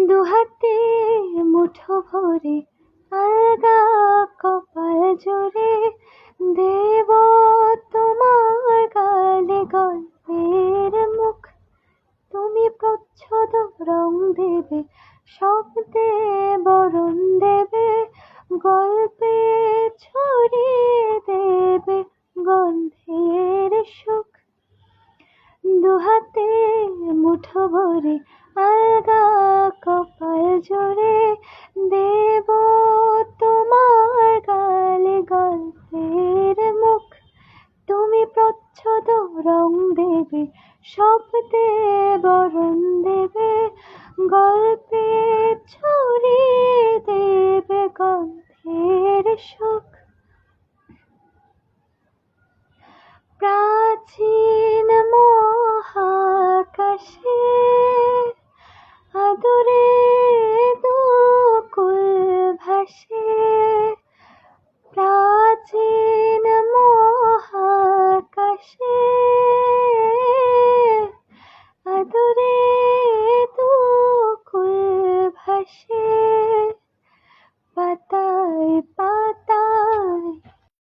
দুহাতে মুঠো ভরে আলগা কপাল জোরে দেব তোমার গালে গল্পের মুখ। তুমি প্রচ্ছদ রং দেবে, শব্দে বরণ দেবে, গল্পে ছড়িয়ে দেবে গন্ধের সুখ। দুহাতে মুঠো ভরে আলগা কপাল জোরে দেব তোমার গালে গল্পের মুখ। তুমি প্রচ্ছদ রং দেবে, শব্দে বরণ দেবে, গল্পে ছড়িয়ে দেবে গন্ধের সুখ। প্রাচীন